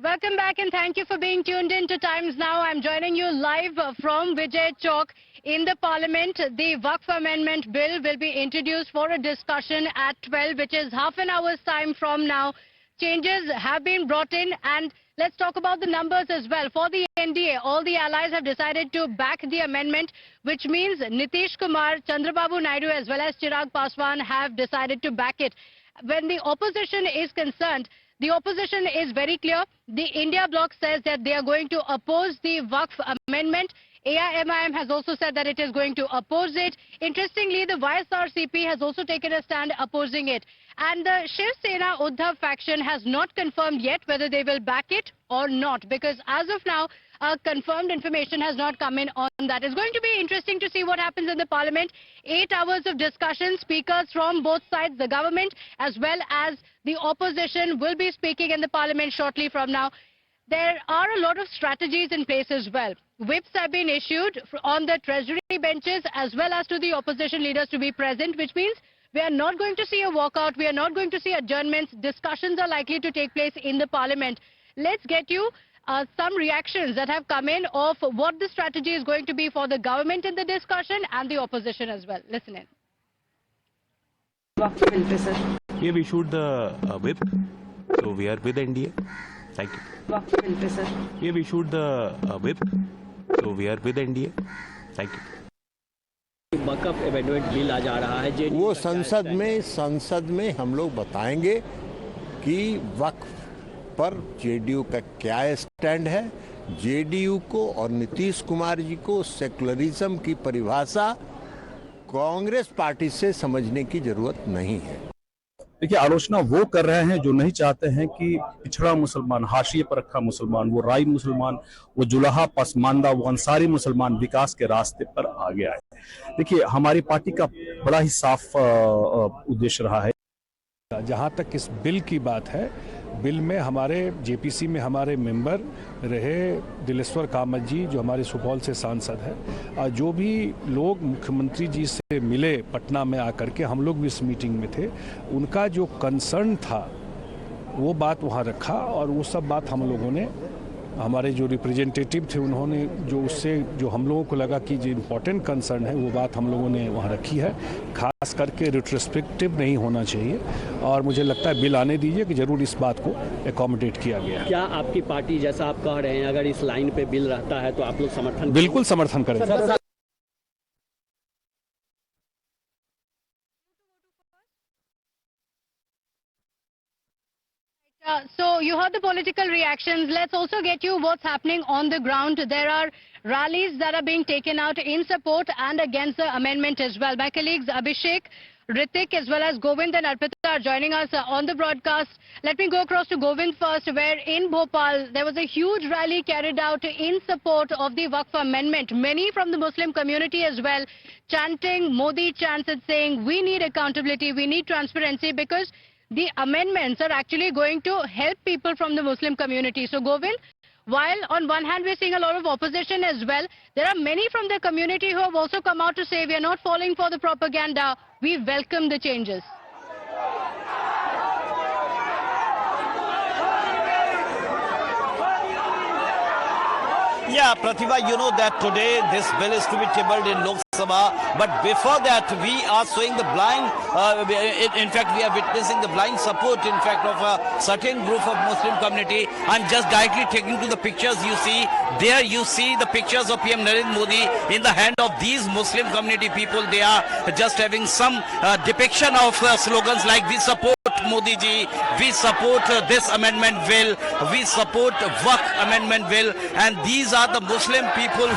Welcome back and thank you for being tuned in to Times Now. I'm joining you live from Vijay Chowk in the Parliament. The Waqf Amendment Bill will be introduced for a discussion at 12, which is half an hour's time from now. Changes have been brought in and let's talk about the numbers as well. For the NDA, all the allies have decided to back the amendment, which means Nitish Kumar, Chandrababu Naidu as well as Chirag Paswan have decided to back it. When the opposition is concerned, the opposition is very clear. The India bloc says that they are going to oppose the Waqf amendment. AIMIM has also said that it is going to oppose it. Interestingly, the YSRCP has also taken a stand opposing it. And the Shiv Sena Uddhav faction has not confirmed yet whether they will back it or not, because as of now, confirmed information has not come in on that. It's going to be interesting to see what happens in the Parliament. 8 hours of discussion, speakers from both sides, the government as well as the opposition will be speaking in the Parliament shortly from now. There are a lot of strategies in place as well. Whips have been issued on the Treasury benches as well as to the opposition leaders to be present, which means we are not going to see a walkout, we are not going to see adjournments. Discussions are likely to take place in the Parliament. Let's get you some reactions that have come in of what the strategy is going to be for the government in the discussion and the opposition as well. Listen in. We have issued the whip, so we are with NDA. Thank you. We have issued the whip, so we are with NDA. Thank you. Waqf amendment bill आ जा रहा है वो संसद में हम लोग बताएंगे कि वक्फ पर जेडीयू का क्या स्टैंड है। जेडीयू को और नीतीश कुमार जी को सेकुलरिज्म की परिभाषा कांग्रेस पार्टी से समझने की जरूरत नहीं है। देखिए, आलोचना वो कर रहे हैं जो नहीं चाहते हैं कि पिछड़ा मुसलमान, हाशिए पर रखा मुसलमान, वो राई मुसलमान, वो जुलाहा पसमानदा, वो अंसारी मुसलमान विकास के रास्ते पर आगे आए। देखिए, हमारी पार्टी का बड़ा ही साफ उद्देश्य रहा है। जहां तक इस बिल की बात है, बिल में हमारे जेपीसी में हमारे मेंबर रहे दिलेश्वर कामत जी, जो हमारे सुपौल से सांसद है, जो भी लोग मुख्यमंत्री जी से मिले पटना में आकर के, हम लोग भी इस मीटिंग में थे, उनका जो कंसर्न था वो बात वहाँ रखा और वो सब बात हम लोगों ने, हमारे जो रिप्रेजेंटेटिव थे उन्होंने जो उससे जो हम लोगों को लगा कि जो इम्पोर्टेंट कंसर्न है वो बात हम लोगों ने वहाँ रखी है। खास करके रिट्रोस्पेक्टिव नहीं होना चाहिए और मुझे लगता है बिल आने दीजिए कि जरूर इस बात को एकोमोडेट किया गया है। क्या आपकी पार्टी, जैसा आप कह रहे हैं, अगर इस लाइन पे बिल रहता है तो आप लोग समर्थन? बिल्कुल समर्थन करेंगे। So you heard the political reactions. Let's also get you what's happening on the ground. There are rallies that are being taken out in support and against the amendment as well. My colleagues Abhishek, Ritik as well as Govind and Arpita are joining us on the broadcast. Let me go across to Govind first, where in Bhopal there was a huge rally carried out in support of the Waqf amendment. Many from the Muslim community as well chanting Modi chants and saying we need accountability, we need transparency, because the amendments are actually going to help people from the Muslim community. So Govind, while on one hand we're seeing a lot of opposition as well, there are many from the community who have also come out to say we are not falling for the propaganda, we welcome the changes. Yeah, Pratibha, you know that today this bill is to be tabled in Lok Sabha, but before that we are showing the blind, in fact we are witnessing the blind support in fact of a certain group of Muslim community. I'm just directly taking to the pictures you see. There you see the pictures of PM Narendra Modi in the hand of these Muslim community people. They are just having some depiction of slogans like we support Modi ji, we support this amendment bill, we support Waqf amendment bill, and these are the Muslim people